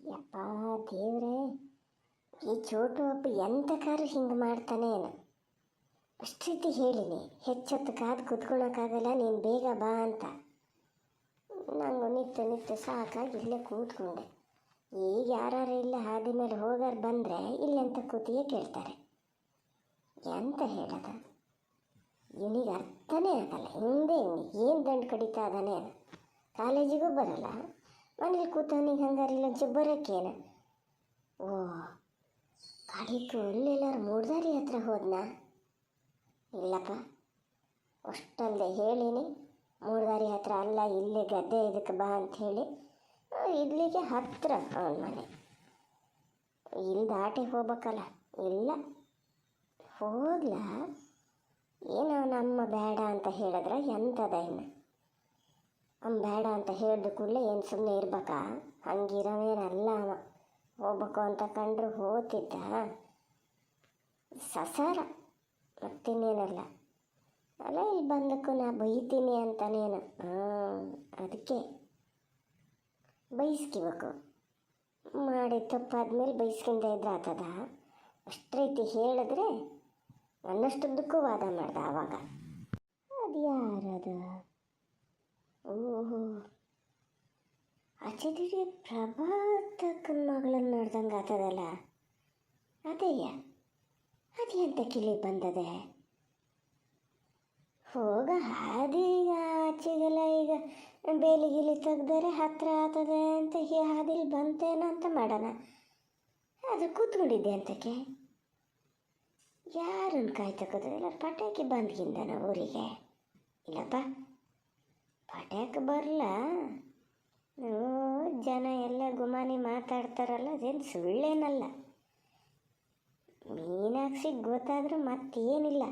ಯಪ್ಪ ದೇವ್ರೆ, ಈ ಚೋಟು ಅಪ್ಪ ಎಂತಕಾರು ಹಿಂಗೆ ಮಾಡ್ತಾನೆ ಏನು. ಅಷ್ಟ್ರೀತಿ ಹೇಳಿನಿ, ಹೆಚ್ಚೊತ್ತು ಕಾದು ಕೂತ್ಕೊಳ್ಳೋಕ್ಕಾಗಲ್ಲ, ನೀನು ಬೇಗ ಬಾ ಅಂತ. ನಂಗೆ ನಿತ್ಯ ನಿತ್ಯ ಸಾಕಾಗಿ ಇಲ್ಲೇ ಕೂತ್ಕೊಂಡೆ. ಈಗ ಯಾರು ಇಲ್ಲ ಹಾದಿ ಮೇಲೆ ಹೋಗಾರು ಬಂದರೆ ಇಲ್ಲೆಂತ ಕೂತಿಯೇ ಕೇಳ್ತಾರೆ. ಎಂತ ಹೇಳದ, ಇವನಿಗೆ ಅರ್ಥನೇ ಆಗಲ್ಲ. ಹಿಂದೆ ಏನು ದಂಡು ಕಡಿತಾ ಇದ್ದಾನೆ. ಕಾಲೇಜಿಗೂ ಬರಲ್ಲ, ಮನೇಲಿ ಕೂತವನಿಗೆ ಹಂಗಾರಿಲ್ಲ ಬರೋಕ್ಕೇನು. ಓ ಕಡಿಕು ಇಲ್ಲೆಲ್ಲರೂ ಮೂಡ್ದಾರಿ ಹತ್ರ ಹೋದ್ನಾ? ಇಲ್ಲಪ್ಪ, ಅಷ್ಟಲ್ಲದೆ ಹೇಳಿನಿ ಮೂಡ್ದಾರಿ ಹತ್ರ ಅಲ್ಲ, ಇಲ್ಲೇ ಗದ್ದೆ ಇದಕ್ಕೆ ಬಾ ಅಂಥೇಳಿ. ಇಲ್ಲಿಗೆ ಹತ್ತಿರ ಅವನ ಮನೆ, ಇಲ್ಲಿ ದಾಟಿ ಹೋಗ್ಬೇಕಲ್ಲ. ಇಲ್ಲ ಹೋಗ್ಲ, ಏನೋ ನಮ್ಮ ಬೇಡ ಅಂತ ಹೇಳಿದ್ರೆ ಎಂಥದ ಇನ್ನು. ಬೇಡ ಅಂತ ಹೇಳಿದ ಕೂಡಲೇ ಏನು ಸುಮ್ಮನೆ ಇರ್ಬೇಕಾ? ಹಂಗಿರೋನೇನಲ್ಲ ಅವ. ಹೋಗ್ಬೇಕು ಅಂತ ಕಂಡ್ರು ಹೋಗ್ತಿದ್ದ ಸಸಾರ, ಮತ್ತಿನ್ನೇನಲ್ಲ. ಅಲ್ಲ ಇಲ್ಲಿ ಬಂದಕ್ಕೂ ನಾ ಬೈತೀನಿ ಅಂತನೇನು. ಅದಕ್ಕೆ ಬೈಸ್ಕಿಬೇಕು. ಮಾಡಿ ತಪ್ಪಾದ್ಮೇಲೆ ಬೈಸ್ಕೊಂಡ ಇದ್ರೆ ಆತದ. ಅಷ್ಟು ರೀತಿ ಹೇಳಿದ್ರೆ ನನ್ನಷ್ಟುದ್ದಕ್ಕೂ ವಾದ ಮಾಡ್ದ ಆವಾಗ. ಅದು ಯಾರದ? ಓಹೋ, ಅಚ್ಚದಿರಿ ಪ್ರಭಾತಕ್ಕನ ಮಗಳನ್ನು ನೋಡ್ದಂಗೆ ಆತದಲ್ಲ. ಅದೇಯ, ಅದು ಎಂತ ಕಿಲಿ ಬಂದದೆ? ಹೋಗ ಹಾದಿಗ ಆಚೆಗೆಲ್ಲ ಈಗ ಬೇಲಿ ಗಿಲಿ ತೆಗ್ದರೆ ಹತ್ರ ಆಗ್ತದೆ ಅಂತ ಹಾದಿಲಿ ಬಂತೇನೋ ಅಂತ ಮಾಡೋಣ. ಅದು ಕೂತ್ಕೊಂಡಿದ್ದೆ ಅಂತಕ್ಕೆ ಯಾರನ್ನು ಕಾಯ್ತಕ್ಕದ? ಇಲ್ಲ ಪಟಾಕಿ ಬಂದ್ಗಿಂದನ ಊರಿಗೆ? ಇಲ್ಲಪ್ಪ, ಪಟಾಕಿ ಬರಲ್ಲ. ಜನ ಎಲ್ಲ ಗುಮಾನಿ ಮಾತಾಡ್ತಾರಲ್ಲ, ಅದೇನು ಸುಳ್ಳೇನಲ್ಲ. ಮೀನಾಕ್ಷಿಗೆ ಗೊತ್ತಾದರೂ ಮತ್ತೇನಿಲ್ಲ,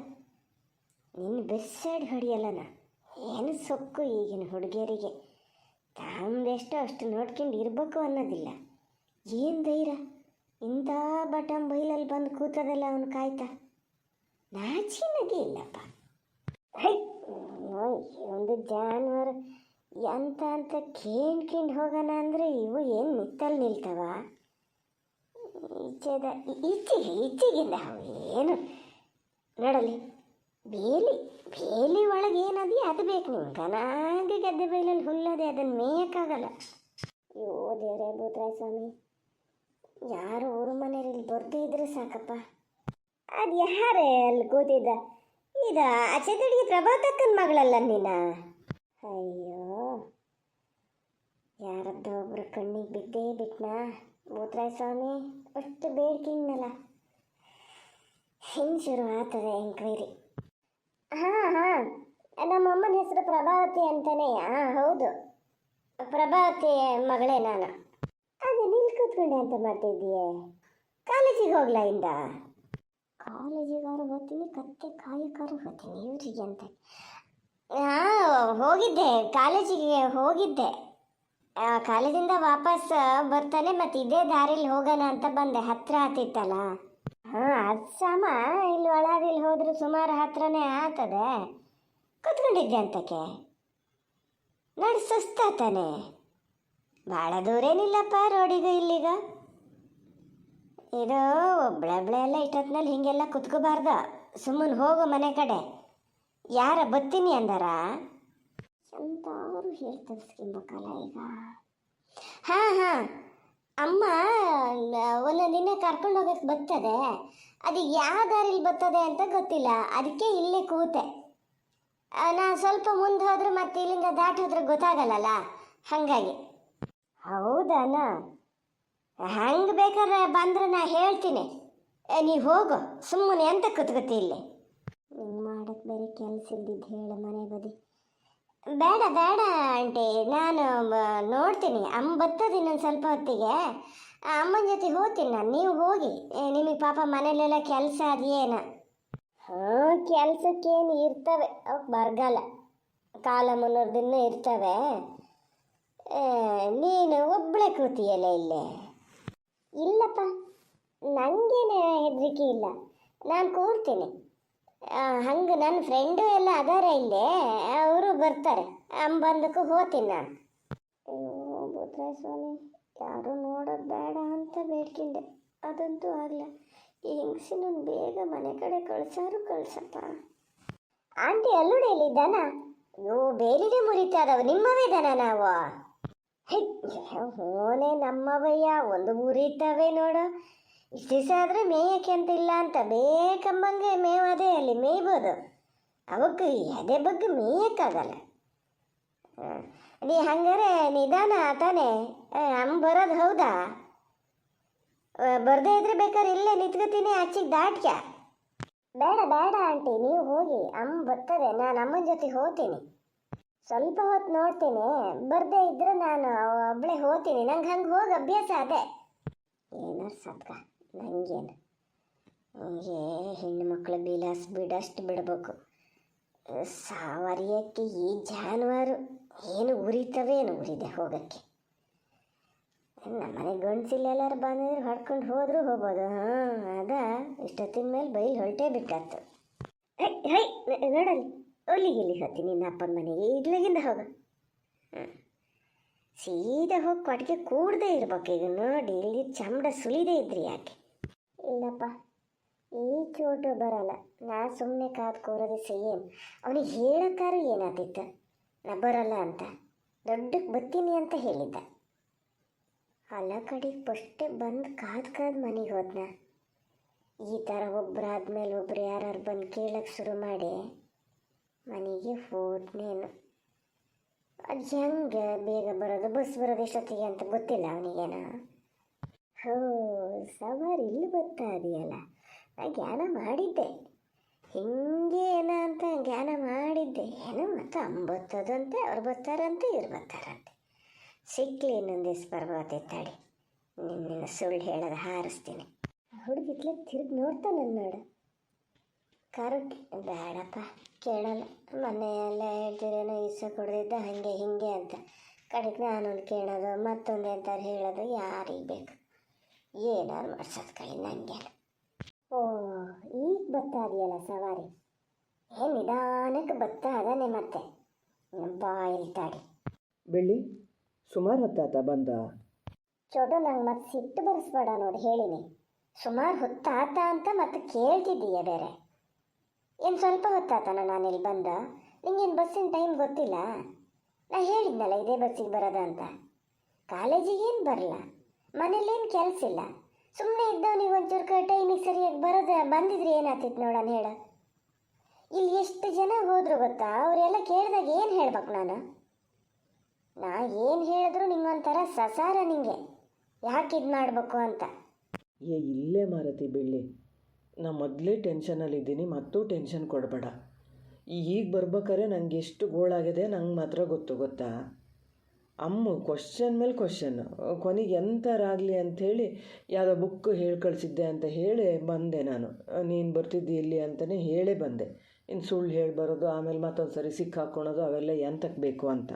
ನಿನ್ನ ಬೆಸ್ಸೈಡ್ ಹೊಡಿಯಲ್ಲನ. ಏನು ಸೊಕ್ಕು ಈಗಿನ ಹುಡುಗಿಯರಿಗೆ, ತಾಮ್ದೆಷ್ಟೋ ಅಷ್ಟು ನೋಡ್ಕೊಂಡು ಇರಬೇಕು ಅನ್ನೋದಿಲ್ಲ. ಏನು ಧೈರ್ಯ ಇಂಥ ಬಟನ್ ಬೈಲಲ್ಲಿ ಬಂದು ಕೂತದಲ್ಲ ಅವನು ಕಾಯ್ತಾ. ನಾಚಿನಗೆ ಇಲ್ಲಪ್ಪ. ಒಂದು ಜಾನುವಾರು ಎಂತ ಅಂತ ಕೇಂಡ್ಕೊಂಡು ಹೋಗೋಣ ಅಂದರೆ ಇವು ಏನು ನಿತ್ತಲ್ಲಿ ನಿಲ್ತವ? ಈಚೆಗಿಂದ ಏನು ನೋಡಲಿ, ಬೇಲಿ ಒಳಗೆ ಏನದಿ ಅದು ಬೇಕು ನಿಮ್ಗೆ. ಗನಾಗೆ ಗದ್ದೆ ಬೈಲಲ್ಲಿ ಹುಲ್ಲದೆ, ಅದನ್ನು ಮೇಯಕ್ಕಾಗಲ್ಲ. ಅಯ್ಯೋ ದೇವರೇ ಭೂತರಾಯ ಸ್ವಾಮಿ, ಯಾರು ಊರು ಮನೆಯಲ್ಲಿ ಬರ್ದೇ ಇದ್ರೆ ಸಾಕಪ್ಪ. ಅದು ಯಾರೇ ಅಲ್ಲಿ ಕೂತಿದ್ದ? ಇದು ಅಚ್ಚೆತಡಿಗೆ ಪ್ರಭಾತಕ್ಕನ ಮಗಳಲ್ಲ ನೀನ? ಅಯ್ಯೋ, ಯಾರದ್ದೋ ಒಬ್ರು ಕಣ್ಣಿಗೆ ಬಿದ್ದೇ ಬಿಟ್ನಾ ಭೂತರಾಯ ಸ್ವಾಮಿ. ಅಷ್ಟು ಬೇಡ್ಕಿಂಗನಲ್ಲ, ಹಿಂಗೆ ಶುರು ಆಗ್ತದೆ ಎಂಕ್ವೈರಿ. ಹಾಂ, ನಮ್ಮಮ್ಮನ ಹೆಸರು ಪ್ರಭಾವತಿ ಅಂತಾನೆ. ಹೌದು, ಪ್ರಭಾವತಿ ಮಗಳೇ ನಾನು. ಅದೇ ನಿಲ್ಲಿ ಕೂತ್ಕೊಂಡೆ ಅಂತ ಮಾಡ್ತಿದ್ದೀಯೇ? ಕಾಲೇಜಿಗೆ ಹೋಗ್ಲಾ ಇಂದ? ಕಾಲೇಜಿಗಾರು ಹೋಗ್ತೀನಿ, ಕತ್ತೆ ಕಾಯಕಾರು ಹೋಗ್ತೀನಿ ಇವ್ರಿಗೆ ಅಂತ. ಹೋಗಿದ್ದೆ, ಕಾಲೇಜಿಗೆ ಹೋಗಿದ್ದೆ. ಕಾಲೇಜಿಂದ ವಾಪಸ್ ಬರ್ತಾನೆ, ಮತ್ತು ಇದೇ ದಾರಿಲಿ ಹೋಗೋಣ ಅಂತ ಬಂದೆ. ಹತ್ತಿರ ಆಗ್ತಿತ್ತಲ್ಲ. ಅದು ಸಮ ಇಲ್ಲಿ ಒಳದಿಲ್ಲಿ ಹೋದ್ರೆ ಸುಮಾರು ಹತ್ರನೇ ಆಗ್ತದೆ. ಕೂತ್ಕೊಂಡಿದ್ದೆ ಅಂತಕ್ಕೆ ನೋಡಿ ಸುಸ್ತಾತಾನೆ. ಭಾಳ ದೂರೇನಿಲ್ಲಪ್ಪ ರೋಡಿಗೂ ಇಲ್ಲಿಗ. ಇದು ಒಬ್ಳೆ ಎಲ್ಲ ಇಷ್ಟೊತ್ತಿನಲ್ಲಿ ಹಿಂಗೆಲ್ಲ ಕುತ್ಕೋಬಾರ್ದು, ಸುಮ್ಮನೆ ಹೋಗು ಮನೆ ಕಡೆ. ಯಾರ ಬತ್ತೀನಿ ಅಂದಾರ ಎಂತಾರು ಹೇಳಿ ತರಿಸ್ಕೊಂಬೇಕಲ್ಲ ಈಗ. ಹಾಂ, ಅಮ್ಮ ಒಂದೊಂದು ದಿನ ಕರ್ಕೊಂಡು ಹೋಗಕ್ಕೆ ಬರ್ತದೆ. ಅದು ಯಾವ ದಾರಿಲಿ ಬರ್ತದೆ ಅಂತ ಗೊತ್ತಿಲ್ಲ, ಅದಕ್ಕೆ ಇಲ್ಲೇ ಕೂತೆ. ನಾ ಸ್ವಲ್ಪ ಮುಂದೆ ಹೋದ್ರೆ ಮತ್ತೆ ಇಲ್ಲಿಂದ ದಾಟಿ ಹೋದ್ರೆ ಗೊತ್ತಾಗಲ್ಲಲ್ಲ, ಹಾಗಾಗಿ. ಹೌದಾನ? ಹಂಗೆ ಬೇಕಾದ್ರೆ ಬಂದ್ರೆ ನಾ ಹೇಳ್ತೀನಿ, ನೀವು ಹೋಗು. ಸುಮ್ಮನೆ ಎಂತ ಕೂತ್ಕೊತಿ ಇಲ್ಲಿ? ಹಿಂಗೆ ಮಾಡಕ್ಕೆ ಬೇರೆ ಕೆಲಸ ಇಲ್ದಿದ್ದು ಹೇಳು ಮನೆ ಬದಿ. ಬೇಡ ಆಂಟಿ, ನಾನು ನೋಡ್ತೀನಿ. ಅಮ್ಮ ಬರ್ತದೆ ಇನ್ನೊಂದು ಸ್ವಲ್ಪ ಹೊತ್ತಿಗೆ. ಅಮ್ಮನ ಜೊತೆ ಹೋಗ್ತೀನಿ ನಾನು, ನೀವು ಹೋಗಿ. ನಿಮಗೆ ಪಾಪ ಮನೇಲೆಲ್ಲ ಕೆಲಸ ಅದೇನ? ಕೆಲಸಕ್ಕೇನು ಇರ್ತವೆ, ಅವಕ್ಕೆ ಬರಗಾಲ ಕಾಲ ಮುನ್ನೂರು ದಿನ ಇರ್ತವೆ. ನೀನು ಒಬ್ಬಳೇ ಕೂತಿಯಲ್ಲ ಇಲ್ಲೇ? ಇಲ್ಲಪ್ಪ, ನನಗೇನು ಹೆದರಿಕೆ ಇಲ್ಲ, ನಾನು ಕೂರ್ತೀನಿ. ಹಂಗೆ ನನ್ನ ಫ್ರೆಂಡು ಎಲ್ಲ ಅದಾರ ಇಲ್ಲೇ, ಅವರು ಬರ್ತಾರೆ. ಬಂದಕ್ಕೂ ಹೋಗ್ತೀನಿ ನಾನು. ಭೂತರಾಯ ಸ್ವಾಮಿ, ಯಾರು ನೋಡೋದು ಬೇಡ ಅಂತ ಬೇಡ್ಕೊಂಡೆ, ಅದಂತೂ ಆಗಲ್ಲ. ಈ ಹೆಂಗಸಿನೊಂದು ಬೇಗ ಮನೆ ಕಡೆ ಕಳ್ಸಪ್ಪ. ಆಂಟಿ ಅಲ್ಲುಡೆಯಲ್ಲಿ ದನ? ಅಯ್ಯೋ ಬೇಲಿನೇ ಮುರಿತಾ ಇದಾವೆ, ನಿಮ್ಮವೇ ದನ ನಾವು? ಹೋನೆ ನಮ್ಮವಯ್ಯ, ಒಂದು ಮುರಿತಾವೆ ನೋಡು. ಇಷ್ಟು ದಿವಸ ಆದರೆ ಮೇಯಕ್ಕೆ ಅಂತಿಲ್ಲ ಅಂತ ಬೇಕಂಬಂಗೆ ಮೇವದೇ ಅಲ್ಲಿ ಮೇಯ್ಬೋದು, ಅವಕ್ಕೆ ಎದೆ ಬಗ್ಗೆ ಮೇಯಕ್ಕಾಗಲ್ಲ. ನೀ ಹಂಗಾರೆ ನಿಧಾನ ತಾನೇ ಬರೋದು? ಹೌದಾ? ಬರದೇ ಇದ್ರೆ ಬೇಕಾದ್ರೆ ಇಲ್ಲೇ ನಿಂತ್ಕೋತೀನಿ, ಆಚೆಗೆ ದಾಟ್ಯ. ಬೇಡ ಬೇಡ ಆಂಟಿ, ನೀವು ಹೋಗಿ, ಬರ್ತದೆ, ನಾನು ಅಮ್ಮನ ಜೊತೆ ಹೋಗ್ತೀನಿ. ಸ್ವಲ್ಪ ಹೊತ್ತು ನೋಡ್ತೀನಿ, ಬರದೇ ಇದ್ರೆ ನಾನು ಒಬ್ಬಳೇ ಹೋಗ್ತೀನಿ. ನಂಗೆ ಹಂಗೆ ಹೋಗಿ ಅಭ್ಯಾಸ ಅದೇ. ಏನಾರು ಸದ್ಕ ನನಗೇನು, ಹಂಗೆ ಹೆಣ್ಣು ಮಕ್ಕಳ ಬಿಲಾಸ್ ಬಿಡಷ್ಟು ಬಿಡಬೇಕು. ಸಾವರಿಯಕ್ಕೆ ಈ ಜಾನುವಾರು ಏನು ಉರಿತವೇನು ಉರಿದೆ ಹೋಗೋಕ್ಕೆ. ನಮ್ಮನೆ ಗಂಡಸಿಲ್ಲ ಎಲ್ಲರೂ ಬಂದಿದ್ರೆ ಹೊಡ್ಕೊಂಡು ಹೋದರೂ ಹೋಗ್ಬೋದು. ಅದ ಇಷ್ಟೊತ್ತಿನ ಮೇಲೆ ಬೈಲು ಹೊರಟೇ ಬಿಟ್ಟತ್ತು. ಹೈ ನೋಡಲ್ಲಿ, ಒಲ್ಲಿಗೆ ಹೋಗ್ತೀನಿ ನಿನ್ನ ಅಪ್ಪನ ಮನೆಗೆ, ಇಡ್ಲಗಿಂದ ಹೋಗ. ಸೀದಾ ಹೋಗಿ ಕೊಟ್ಟಿಗೆ ಕೂಡದೇ ಇರ್ಬೇಕು. ಈಗ ನೋಡಿ ಇಲ್ಲಿ ಚಮಡ ಸುಲಿದೇ ಇದ್ರಿ ಯಾಕೆ? ಇಲ್ಲಪ್ಪ, ಈ ಚೋಟು ಬರಲ್ಲ. ನಾ ಸುಮ್ಮನೆ ಕಾದು ಕೂರೋದು ಸೇಮ್. ಅವನಿಗೆ ಹೇಳೋಕ್ಕಾರು ಏನಾದಿತ್ತು ನಾ ಬರಲ್ಲ ಅಂತ? ದೊಡ್ಡಕ್ಕೆ ಬರ್ತೀನಿ ಅಂತ ಹೇಳಿದ್ದ. ಅಲ್ಲ ಕಡೆಗೆ ಫಸ್ಟೇ ಬಂದು ಕಾದು ಮನೆಗೆ ಹೋದ್ನ. ಈ ಥರ ಒಬ್ಬರಾದ್ಮೇಲೆ ಒಬ್ರು ಯಾರು ಬಂದು ಕೇಳಕ್ಕೆ ಶುರು ಮಾಡಿ ಮನೆಗೆ ಹೋದ್ನೇನು. ಅದು ಹೆಂಗೆ ಬೇಗ ಬರೋದು, ಬಸ್ ಬರೋದು ಎಷ್ಟೊತ್ತಿಗೆ ಅಂತ ಗೊತ್ತಿಲ್ಲ ಅವನಿಗೇನ. ಹೋ ಸವಾರಿ ಇಲ್ಲಿ ಬರ್ತಾ ಇದೆಯಲ್ಲ, ನಾ ಜ್ಞಾನ ಮಾಡಿದ್ದೆ ಹಿಂಗೆ ಏನ ಅಂತ ಜ್ಞಾನ ಮಾಡಿದ್ದೆ. ಏನೋ ಮತ್ತು ಅಂಬತ್ತದಂತೆ, ಅವ್ರು ಬರ್ತಾರಂತೆ ಇವ್ರು ಬರ್ತಾರಂತೆ. ಸಿಕ್ಲಿ ಇನ್ನೊಂದು ದಿವ್ಸ ಬರ್ಬೋದಿತ್ತಾಡಿ, ನಿನ್ನ ಸುಳ್ಳು ಹೇಳೋದು ಹಾರಿಸ್ತೀನಿ. ಹುಡುಗಿತ್ಲೆ ತಿರುಗಿ ನೋಡ್ತಾ ನನ್ನ ನೋಡು. ಕರೆಕ್ಟ್ ಬೇಡಪ್ಪ, ಕೇಳಲ್ಲ. ಮನೆಯೆಲ್ಲ ಹೇಳ್ತಿರೇನೋ ಇಸ ಕೊಡ್ದಿದ್ದ ಹಾಗೆ ಹಿಂಗೆ ಅಂತ. ಕಡೆಗೆ ನಾನೊಂದು ಕೇಳೋದು ಮತ್ತೊಂದು ಎಂತಾರು ಹೇಳೋದು ಯಾರಿಗೆ ಬೇಕು? ಏನಾರು ಮಾಡ್ಸೋದು ಕೈ ನನಗೇನು. ಓ ಈಗ ಬರ್ತಾ ಇದೆಯಲ್ಲ ಸವಾರಿ, ಏನು ನಿಧಾನಕ್ಕೆ ಬರ್ತಾ ಅದಾನೆ. ಮತ್ತೆ ಬಾಯಲ್ಲಿ ತಾಡಿ ಬೆಳ್ಳಿ ಸುಮಾರು ಹೊತ್ತಾತ ಬಂದ. ಚೋಟು ನಂಗೆ ಮತ್ತೆ ಸಿಟ್ಟು ಬರೆಸ್ಬೇಡ ನೋಡಿ, ಹೇಳಿನಿ. ಸುಮಾರು ಹೊತ್ತಾತ ಅಂತ ಮತ್ತೆ ಕೇಳ್ತಿದ್ದೀಯ ಬೇರೆ. ಏನು ಸ್ವಲ್ಪ ಹೊತ್ತಾತನ ನಾನಿಲ್ಲಿ ಬಂದ? ನಿಂಗೇನು ಬಸ್ಸಿನ ಟೈಮ್ ಗೊತ್ತಿಲ್ಲ? ನಾ ಹೇಳಿದ್ನಲ್ಲ ಇದೇ ಬಸ್ಸಿಗೆ ಬರೋದ ಅಂತ. ಕಾಲೇಜಿಗೇನು ಬರಲ್ಲ, ಮನೇಲೇನು ಕೆಲಸ ಇಲ್ಲ, ಸುಮ್ಮನೆ ಇದ್ದವನಿಗೆ ಒಂಚೂರು ಟೈಮಿಗೆ ಸರಿಯಾಗಿ ಬಂದಿದ್ರೆ ಏನಾಗ್ತಿತ್ತು ನೋಡೋಣ ಹೇಳ. ಇಲ್ಲಿ ಎಷ್ಟು ಜನ ಹೋದ್ರು ಗೊತ್ತಾ? ಅವರೆಲ್ಲ ಕೇಳಿದಾಗ ಏನು ಹೇಳ್ಬೇಕು ನಾನು? ನಾ ಏನು ಹೇಳಿದ್ರು ನಿಂಗೊಂಥರ ಸಸಾರ, ನಿಂಗೆ ಯಾಕೆ ಇದು ಮಾಡಬೇಕು ಅಂತ. ಇಲ್ಲೇ ಮಾರತಿ ಬೆಳ್ಳಿ, ನಾ ಮೊದಲೇ ಟೆನ್ಷನಲ್ಲಿದ್ದೀನಿ, ಮತ್ತೂ ಟೆನ್ಷನ್ ಕೊಡಬೇಡ. ಈಗ ಬರ್ಬೇಕಾರೆ ನಂಗೆ ಎಷ್ಟು ಗೋಳಾಗಿದೆ ನಂಗೆ ಮಾತ್ರ ಗೊತ್ತಾ? ಅಮ್ಮ ಕ್ವಶನ್ ಮೇಲೆ ಕ್ವಶನ್, ಕೊನೆಗೆ ಎಂಥರಾಗಲಿ ಅಂಥೇಳಿ ಯಾವುದೋ ಬುಕ್ ಹೇಳಿ ಕಳಿಸಿದ್ದೆ ಅಂತ ಹೇಳಿ ಬಂದೆ ನಾನು. ನೀನು ಬರ್ತಿದ್ದಿ ಇಲ್ಲಿ ಅಂತಲೇ ಹೇಳೇ ಬಂದೆ. ಇನ್ನು ಸುಳ್ಳು ಹೇಳಿ ಬರೋದು, ಆಮೇಲೆ ಮತ್ತೊಂದು ಸರಿ ಸಿಕ್ಕಾಕೊಳೋದು, ಅವೆಲ್ಲ ಎಂತಕ್ಕೆ ಬೇಕು ಅಂತ.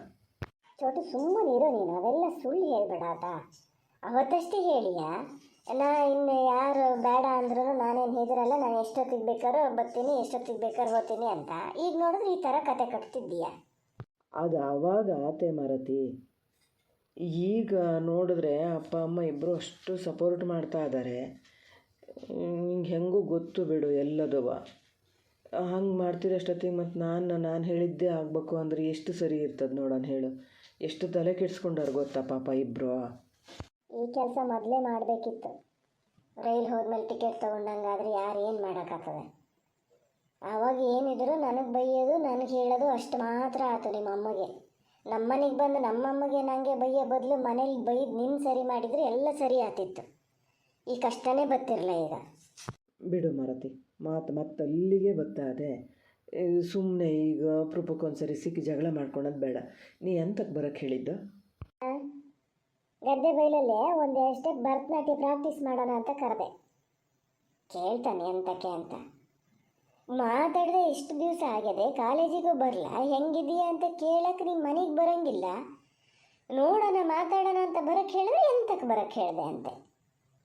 ಚೋಟು ಸುಮ್ಮನೆ ಇರೋ ನೀನು, ಅವೆಲ್ಲ ಸುಳ್ಳು ಹೇಳ್ಬೇಡ ಆತ. ಅವತ್ತಷ್ಟೇ ಹೇಳಿಯಾ ನಾ ಇನ್ನು ಯಾರು ಬೇಡ ಅಂದ್ರೂ ನಾನೇನು ಹೆದರಲ್ಲ, ನಾನು ಎಷ್ಟೊತ್ತಿಗೆ ಬೇಕಾದ್ರೂ ಬರ್ತೀನಿ, ಎಷ್ಟೊತ್ತಿಗೆ ಬೇಕಾದ್ರೂ ಹೋಗ್ತೀನಿ ಅಂತ. ಈಗ ನೋಡಿದ್ರೆ ಈ ಥರ ಕತೆ ಕಟ್ತಿದ್ದೀಯ. ಅದು ಆವಾಗ ಆತೆ ಮಾರತಿ. ಈಗ ನೋಡಿದ್ರೆ ಅಪ್ಪ ಅಮ್ಮ ಇಬ್ಬರು ಅಷ್ಟು ಸಪೋರ್ಟ್ ಮಾಡ್ತಾ ಇದ್ದಾರೆ. ನಿಂಗೆ ಹೆಂಗೂ ಗೊತ್ತು ಬಿಡು ಎಲ್ಲದವ. ಹಂಗೆ ಮಾಡ್ತೀರ ಅಷ್ಟೊತ್ತಿಗೆ ಮತ್ತು ನಾನು ಹೇಳಿದ್ದೇ ಆಗಬೇಕು ಅಂದರೆ ಎಷ್ಟು ಸರಿ ಇರ್ತದೆ ನೋಡೋಣ ಹೇಳು. ಎಷ್ಟು ತಲೆ ಕೆಡ್ಸ್ಕೊಂಡಾರು ಗೊತ್ತಾ ಪಾಪ ಇಬ್ಬರು. ಈ ಕೆಲಸ ಮೊದಲೇ ಮಾಡಬೇಕಿತ್ತು. ರೈಲ್ ಹೋದ್ಮೇಲೆ ಟಿಕೆಟ್ ತೊಗೊಂಡಂಗಾದ್ರೆ ಯಾರು ಏನು ಮಾಡೋಕ್ಕಾಗ್ತದೆ? ಆವಾಗ ಏನಿದ್ರು ನನಗೆ ಬೈಯೋದು, ನನಗೆ ಹೇಳೋದು ಅಷ್ಟು ಮಾತ್ರ ಆಯ್ತು ನಿಮ್ಮ ಅಮ್ಮಗೆ. ನಮ್ಮನೆಗೆ ಬಂದು ನಮ್ಮಮ್ಮಗೆ ನನಗೆ ಬೈಯೋ ಬದಲು ಮನೇಲಿ ಬೈದು ನಿನ್ನ ಸರಿ ಮಾಡಿದರೆ ಎಲ್ಲ ಸರಿ ಆಗ್ತಿತ್ತು. ಈ ಕಷ್ಟನೇ ಬರ್ತಿರಲ್ಲ ಈಗ. ಬಿಡು ಮಾರತಿ, ಮತ್ತೆ ಅಲ್ಲಿಗೆ ಬರ್ತಾ ಇದೆ. ಸುಮ್ಮನೆ ಈಗ ಅಪರೂಪಕ್ಕೊಂದ್ಸರಿ ಸಿಕ್ಕಿ ಜಗಳ ಮಾಡ್ಕೊಳೋದು ಬೇಡ. ನೀ ಎಂತಕ್ಕೆ ಬರೋಕ್ಕೆ ಹೇಳಿದ್ದು? ಗದ್ದೆ ಬೈಲಲ್ಲೇ ಒಂದು ಸ್ಟೆಪ್ ಭರತನಾಟ್ಯ ಪ್ರಾಕ್ಟೀಸ್ ಮಾಡೋಣ ಅಂತ ಕರೆದೆ. ಕೇಳ್ತಾನೆ ಎಂತಕ್ಕೆ ಅಂತ. ಮಾತಾಡಿದೆ ಇಷ್ಟು ದಿವಸ ಆಗಿದೆ, ಕಾಲೇಜಿಗೂ ಬರಲ್ಲ, ಹೆಂಗಿದೆಯಾ ಅಂತ ಕೇಳಕ್ಕೆ ನಿಮ್ಮ ಮನೆಗೆ ಬರೋಂಗಿಲ್ಲ. ನೋಡೋಣ ಮಾತಾಡೋಣ ಅಂತ ಬರೋಕ್ಕೆ ಹೇಳಿದ್ರೆ ಎಂತಕ್ಕೆ ಬರೋಕ್ಕೆ ಹೇಳಿದೆ ಅಂತೆ.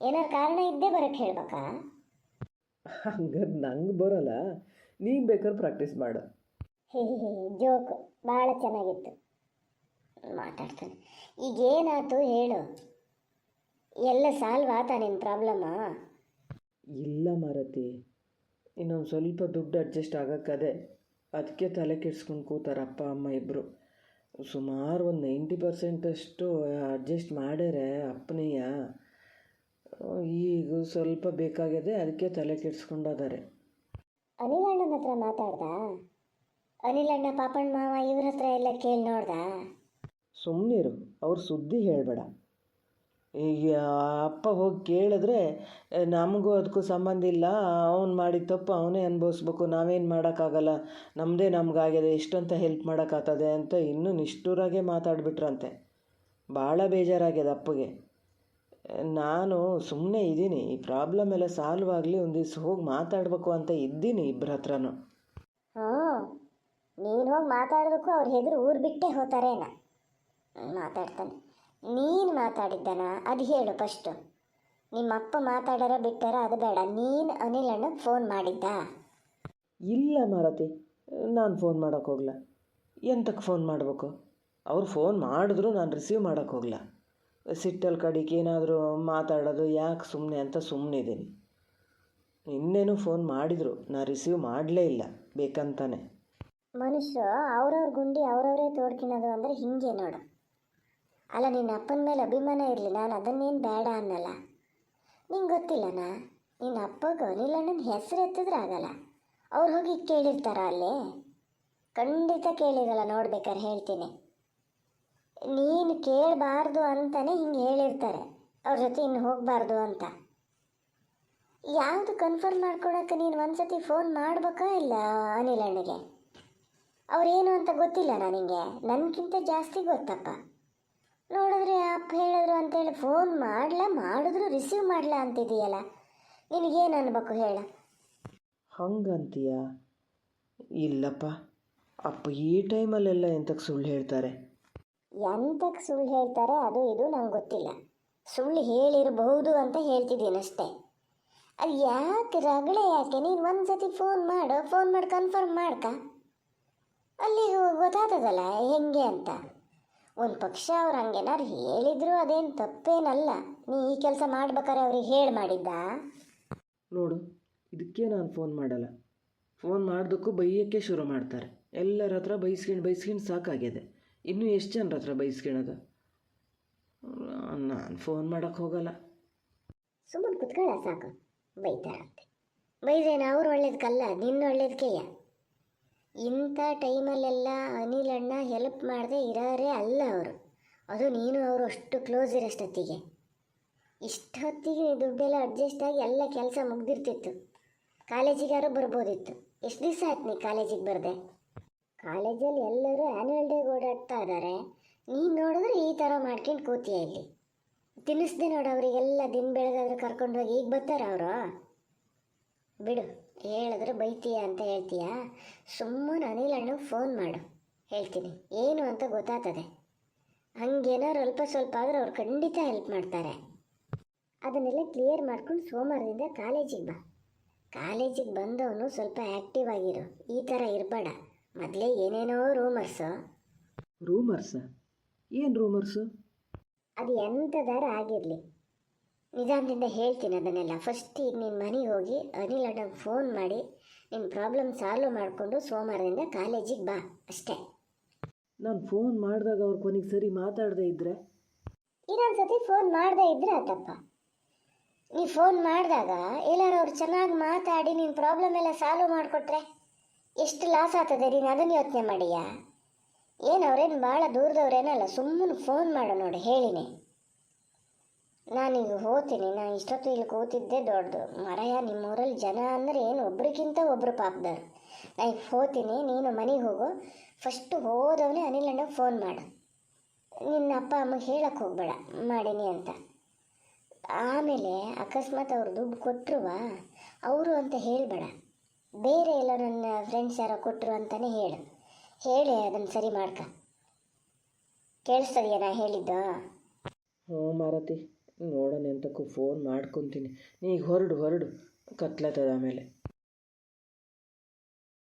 ಏನಾರು ಕಾರಣ ಇದ್ದೇ ಬರೋಕ್ಕೆ ಹೇಳ್ಬೇಕಾ? ಹಂಗಾರೆ ನಂಗೆ ಬರೋಲ್ಲ, ನೀನು ಬೇಕಾದ್ರೆ ಪ್ರಾಕ್ಟೀಸ್ ಮಾಡು. ಜೋಕು ಭಾಳ ಚೆನ್ನಾಗಿತ್ತು. ಮಾತಾಡ್ತಾನೆ. ಈಗೇನಾಯ್ತು ಹೇಳು? ಎಲ್ಲ ಸಾಲ್ವ್ ಆತ ನಿನ್ನ ಪ್ರಾಬ್ಲಮ್ಮ? ಇಲ್ಲ ಮಾರತಿ, ಇನ್ನೊಂದು ಸ್ವಲ್ಪ ದುಡ್ಡು ಅಡ್ಜಸ್ಟ್ ಆಗೋಕ್ಕದೆ, ಅದಕ್ಕೆ ತಲೆ ಕೆಡ್ಸ್ಕೊಂಡು ಕೂತಾರೆ ಅಪ್ಪ ಅಮ್ಮ ಇಬ್ಬರು. ಸುಮಾರು ಒಂದು 90% ಅಡ್ಜಸ್ಟ್ ಮಾಡ್ಯಾರೆ ಅಪ್ಪನಯ್ಯ. ಈಗ ಸ್ವಲ್ಪ ಬೇಕಾಗಿದೆ, ಅದಕ್ಕೆ ತಲೆ ಕೆಡ್ಸ್ಕೊಂಡಾರೆ. ಅನಿಲ್ ಅಣ್ಣನ ಹತ್ರ ಮಾತಾಡ್ದ? ಅನಿಲ್ ಅಣ್ಣ, ಪಾಪಣ್ಣ ಮಾವ ಇವ್ರ ಹತ್ರ ಎಲ್ಲ ಕೇಳಿ ನೋಡ್ದ? ಸುಮ್ಮನಿರು, ಅವ್ರ ಸುದ್ದಿ ಹೇಳಬೇಡ. ಈಗ ಅಪ್ಪ ಹೋಗಿ ಕೇಳಿದ್ರೆ ನಮಗೂ ಅದಕ್ಕೂ ಸಂಬಂಧ ಇಲ್ಲ, ಅವ್ನು ಮಾಡಿದ ತಪ್ಪು ಅವನೇ ಅನುಭವಿಸ್ಬೇಕು, ನಾವೇನು ಮಾಡೋಕ್ಕಾಗಲ್ಲ, ನಮ್ಮದೇ ನಮಗಾಗಿದೆ, ಎಷ್ಟಂತ ಹೆಲ್ಪ್ ಮಾಡೋಕ್ಕಾಗ್ತದೆ ಅಂತ ಇನ್ನೂ ನಿಷ್ಠುರಾಗೆ ಮಾತಾಡ್ಬಿಟ್ರಂತೆ. ಭಾಳ ಬೇಜಾರಾಗ್ಯದ ಅಪ್ಪಗೆ. ನಾನು ಸುಮ್ಮನೆ ಇದ್ದೀನಿ, ಈ ಪ್ರಾಬ್ಲಮ್ ಎಲ್ಲ ಸಾಲ್ವ್ ಆಗಲಿ, ಒಂದು ದಿವ್ಸ ಹೋಗಿ ಮಾತಾಡಬೇಕು ಅಂತ ಇದ್ದೀನಿ ಇಬ್ಬರ ಹತ್ರನೂ. ನೀನು ಹೋಗಿ ಮಾತಾಡೋದಕ್ಕೂ ಅವ್ರು ಹೆದರು ಊರು ಬಿಟ್ಟೇ ಹೋಗ್ತಾರೇನ? ಮಾತಾಡ್ತಾನೆ. ನೀನು ಮಾತಾಡಿದ್ದಾನ ಅದು ಹೇಳು ಫಸ್ಟು. ನಿಮ್ಮಪ್ಪ ಮಾತಾಡಾರ ಬಿಟ್ಟಾರ ಅದು ಬೇಡ. ನೀನು ಅನಿಲ್ ಅಣ್ಣಗೆ ಫೋನ್ ಮಾಡಿದ್ದ? ಇಲ್ಲ ಮಾರತಿ, ನಾನು ಫೋನ್ ಮಾಡೋಕ್ಕೆ ಹೋಗಲ್ಲ. ಎಂತಕ್ಕೆ ಫೋನ್ ಮಾಡಬೇಕು? ಅವ್ರು ಫೋನ್ ಮಾಡಿದ್ರು ನಾನು ರಿಸೀವ್ ಮಾಡೋಕ್ಕೆ ಹೋಗಲ್ಲ. ಸಿಟ್ಟಲ್ಲಿ ಕಡಿಕೆ ಏನಾದರೂ ಮಾತಾಡೋದು ಯಾಕೆ ಸುಮ್ಮನೆ ಅಂತ ಸುಮ್ಮನಿದ್ದೀನಿ. ಇನ್ನೇನು ಫೋನ್ ಮಾಡಿದರು, ನಾನು ರಿಸೀವ್ ಮಾಡಲೇ ಇಲ್ಲ ಬೇಕಂತಾನೆ. ಮನುಷ್ಯರು ಅವ್ರವ್ರ ಗುಂಡಿ ಅವ್ರವರೇ ತೋಡ್ಕಿನೋದು ಅಂದರೆ ಹಿಂಗೆ ನೋಡು. ಅಲ್ಲ, ನಿನ್ನ ಅಪ್ಪನ ಮೇಲೆ ಅಭಿಮಾನ ಇರಲಿ, ನಾನು ಅದನ್ನೇನು ಬೇಡ ಅನ್ನಲ್ಲ. ನಿಂಗೆ ಗೊತ್ತಿಲ್ಲನಾ, ನಿನ್ನ ಅಪ್ಪಗೆ ಅನಿಲ್ ಅಣ್ಣನ ಹೆಸರು ಎತ್ತಿದ್ರೆ ಆಗಲ್ಲ. ಅವ್ರು ಹೋಗಿ ಕೇಳಿರ್ತಾರ ಅಲ್ಲೇ? ಖಂಡಿತ ಕೇಳಿರಲ್ಲ. ನೋಡ್ಬೇಕಾದ್ರೆ ಹೇಳ್ತೀನಿ, ನೀನು ಕೇಳಬಾರ್ದು ಅಂತಲೇ ಹಿಂಗೆ ಹೇಳಿರ್ತಾರೆ, ಅವ್ರ ಜೊತೆ ಇನ್ನು ಹೋಗಬಾರ್ದು ಅಂತ. ಯಾವುದು ಕನ್ಫರ್ಮ್ ಮಾಡ್ಕೊಳಕ್ಕೆ ನೀನು ಒಂದ್ಸತಿ ಫೋನ್ ಮಾಡ್ಬೇಕಾ ಇಲ್ಲ ಅನಿಲ್ ಅಣ್ಣಗೆ? ಅವ್ರೇನು ಅಂತ ಗೊತ್ತಿಲ್ಲ ನನಗೆ, ನನಗಿಂತ ಜಾಸ್ತಿ ಗೊತ್ತಪ್ಪ. ನೋಡಿದ್ರೆ ಅಪ್ಪ ಹೇಳಿದ್ರು ಅಂತೇಳಿ ಫೋನ್ ಮಾಡಿದ್ರು ರಿಸೀವ್ ಮಾಡಲ ಅಂತಿದೆಯಲ್ಲ, ನಿನಗೇನು ಅನ್ಬೇಕು ಹೇಳ? ಹಂಗಂತೀಯ? ಇಲ್ಲಪ್ಪ, ಅಪ್ಪ ಈ ಟೈಮಲ್ಲೆಲ್ಲ ಎಂತಕ್ಕೆ ಸುಳ್ಳು ಹೇಳ್ತಾರೆ? ಎಂತಕ್ಕೆ ಸುಳ್ಳು ಹೇಳ್ತಾರೆ ಅದು ಇದು ನಂಗೆ ಗೊತ್ತಿಲ್ಲ. ಸುಳ್ಳು ಹೇಳಿರಬಹುದು ಅಂತ ಹೇಳ್ತಿದ್ದೀನಿ ಅಷ್ಟೇ. ಅದು ಯಾಕೆ ರಗಳೆ ಯಾಕೆ? ನೀನು ಒಂದ್ಸತಿ ಫೋನ್ ಮಾಡಿ ಕನ್ಫರ್ಮ್ ಮಾಡ್ಕ, ಅಲ್ಲಿಗೆ ಗೊತ್ತಾಗ್ತದಲ್ಲ ಹೆಂಗೆ ಅಂತ. ಒಂದು ಪಕ್ಷ ಅವ್ರು ಹಂಗೇನಾರು ಹೇಳಿದ್ರು ಅದೇನು ತಪ್ಪೇನಲ್ಲ. ನೀ ಈ ಕೆಲಸ ಮಾಡ್ಬೇಕಾರೆ ಅವ್ರಿಗೆ ಹೇಳಿ ಮಾಡಿದ್ದ? ನೋಡು, ಇದಕ್ಕೆ ನಾನು ಫೋನ್ ಮಾಡಲ್ಲ. ಫೋನ್ ಮಾಡೋದಕ್ಕೂ ಬೈಯೋಕ್ಕೆ ಶುರು ಮಾಡ್ತಾರೆ. ಎಲ್ಲರ ಹತ್ರ ಬೈಸ್ಕೊಂಡು ಸಾಕಾಗಿದೆ. ಇನ್ನೂ ಎಷ್ಟು ಜನರ ಹತ್ರ ಬೈಸ್ಕೊಳೋದು? ನಾನು ಫೋನ್ ಮಾಡೋಕ್ಕೆ ಹೋಗಲ್ಲ. ಸುಮ್ಮನೆ ಕುತ್ಕೊಳ್ಳ ಸಾಕು, ಬೈತಾರಂತೆ. ಬೈದೇನ ಅವ್ರು ಒಳ್ಳೇದಕ್ಕಲ್ಲ, ನಿನ್ನ ಒಳ್ಳೇದಕ್ಕೆಯ. ಇಂಥ ಟೈಮಲ್ಲೆಲ್ಲ ಅನಿಲ್ ಅಣ್ಣ ಹೆಲ್ಪ್ ಮಾಡದೆ ಇರೋರೇ ಅಲ್ಲ ಅವರು. ಅದು ನೀನು ಅವರು ಅಷ್ಟು ಕ್ಲೋಸ್ ಇರೋಷ್ಟೊತ್ತಿಗೆ. ಇಷ್ಟೊತ್ತಿಗೆ ದುಡ್ಡೆಲ್ಲ ಅಡ್ಜಸ್ಟ್ ಆಗಿ ಎಲ್ಲ ಕೆಲಸ ಮುಗ್ದಿರ್ತಿತ್ತು. ಕಾಲೇಜಿಗಾರು ಬರ್ಬೋದಿತ್ತು. ಎಷ್ಟು ದಿವಸ ಆಯ್ತು ನೀ ಕಾಲೇಜಿಗೆ ಬರದೆ? ಕಾಲೇಜಲ್ಲಿ ಎಲ್ಲರೂ ಆ್ಯನ್ಯುವಲ್ ಡೇಗೆ ಓಡಾಡ್ತಾ ಇದ್ದಾರೆ, ನೀನು ನೋಡಿದ್ರೆ ಈ ಥರ ಮಾಡ್ಕೊಂಡು ಕೂತೀಯ ಇಲ್ಲಿ. ತಿನ್ನಿಸ್ದೆ ನೋಡು ಅವರಿಗೆಲ್ಲ, ದಿನ ಬೆಳಗಾದ್ರೆ ಕರ್ಕೊಂಡು ಹೋಗಿ. ಈಗ ಬರ್ತಾರ ಅವರು? ಬಿಡು, ಹೇಳಿದ್ರೆ ಬೈತೀಯ ಅಂತ ಹೇಳ್ತೀಯ. ಸುಮ್ಮನೆ ಅನಿಲ್ ಅಣ್ಣಗೆ ಫೋನ್ ಮಾಡು, ಹೇಳ್ತೀನಿ ಏನು ಅಂತ ಗೊತ್ತಾಗ್ತದೆ. ಹಂಗೇನಾರು ಅಲ್ಪ ಸ್ವಲ್ಪ ಆದರೂ ಅವ್ರು ಖಂಡಿತ ಹೆಲ್ಪ್ ಮಾಡ್ತಾರೆ. ಅದನ್ನೆಲ್ಲ ಕ್ಲಿಯರ್ ಮಾಡ್ಕೊಂಡು ಸೋಮವಾರದಿಂದ ಕಾಲೇಜಿಗೆ ಬಾ. ಕಾಲೇಜಿಗೆ ಬಂದವನು ಸ್ವಲ್ಪ ಆ್ಯಕ್ಟಿವ್ ಆಗಿರು, ಈ ಥರ ಇರಬೇಡ. ಮೊದಲೇ ಏನೇನೋ ರೂಮರ್ಸ? ಏನು ರೂಮರ್ಸು? ಅದು ಎಂಥದಾರ ಆಗಿರಲಿ, ನಿಧಾನದಿಂದ ಹೇಳ್ತೀನಿ ಅದನ್ನೆಲ್ಲ. ಫಸ್ಟ್ ಈಗ ನಿನ್ನ ಮನೆಗೆ ಹೋಗಿ ಅನಿಲ್ ಅಣ್ಣಗೆ ಫೋನ್ ಮಾಡಿ ನಿನ್ನ ಪ್ರಾಬ್ಲಮ್ ಸಾಲ್ವ್ ಮಾಡಿಕೊಂಡು ಸೋಮವಾರದಿಂದ ಕಾಲೇಜಿಗೆ ಬಾ ಅಷ್ಟೇ. ನಾನು ಫೋನ್ ಮಾಡಿದಾಗ ಅವ್ರು ಕೊನೆಗೆ ಸರಿ ಮಾತಾಡದೇ ಇದ್ದರೆ? ಇನ್ನೊಂದು ಸತಿ ಫೋನ್ ಮಾಡದೇ ಇದ್ರೆ ಆತಪ್ಪ. ನೀ ಫೋನ್ ಮಾಡಿದಾಗ ಎಲ್ಲಾರು ಅವ್ರು ಚೆನ್ನಾಗಿ ಮಾತಾಡಿ ನಿನ್ನ ಪ್ರಾಬ್ಲಮ್ ಎಲ್ಲ ಸಾಲ್ವ್ ಮಾಡಿಕೊಟ್ರೆ ಎಷ್ಟು ಲಾಸ್ ಆಗ್ತದೆ, ನೀನು ಅದನ್ನು ಯೋಚನೆ ಮಾಡಿಯಾ? ಏನು ಅವ್ರೇನು ಭಾಳ ದೂರದವ್ರೇನಲ್ಲ, ಸುಮ್ಮನೆ ಫೋನ್ ಮಾಡು ನೋಡಿ, ಹೇಳಿನಿ. ನಾನೀಗ ಹೋಗ್ತೀನಿ, ನಾನು ಇಷ್ಟೊತ್ತು ಇಲ್ಲಿ ಕೂತಿದ್ದೆ ದೊಡ್ಡದು ಮರಯ. ನಿಮ್ಮೂರಲ್ಲಿ ಜನ ಅಂದರೆ ಏನು ಒಬ್ರಿಗಿಂತ ಒಬ್ಬರು ಪಾಪದವ್ರು. ನಾನು ಈಗ ಹೋಗ್ತೀನಿ, ನೀನು ಮನೆಗೆ ಹೋಗು. ಫಸ್ಟು ಹೋದವನೇ ಅನಿಲ್ ಅಣ್ಣಗೆ ಫೋನ್ ಮಾಡು. ನಿನ್ನ ಅಪ್ಪ ಅಮ್ಮಗೆ ಹೇಳಕ್ಕೆ ಹೋಗಬೇಡ ಮಾಡೀನಿ ಅಂತ. ಆಮೇಲೆ ಅಕಸ್ಮಾತ್ ಅವ್ರು ದುಡ್ಡು ಕೊಟ್ಟರುವ ಅವರು ಅಂತ ಹೇಳಬೇಡ, ಬೇರೆ ಎಲ್ಲ ನನ್ನ ಫ್ರೆಂಡ್ಸ್ ಯಾರೋ ಕೊಟ್ಟರು ಅಂತಲೇ ಹೇಳಿ ಅದನ್ನು ಸರಿ ಮಾಡ್ಕ. ಕೇಳಿಸ್ತದೆಯಾ ನಾ ಹೇಳಿದ್ದು? ಹ್ಞೂ ಮಾರತಿ, ನೋಡೋಣ ಎಂತಕ್ಕೂ ಫೋನ್ ಮಾಡ್ಕೊತೀನಿ. ನೀ ಈಗ ಹೊರಡು, ಕತ್ಲತ್ತದ ಆಮೇಲೆ.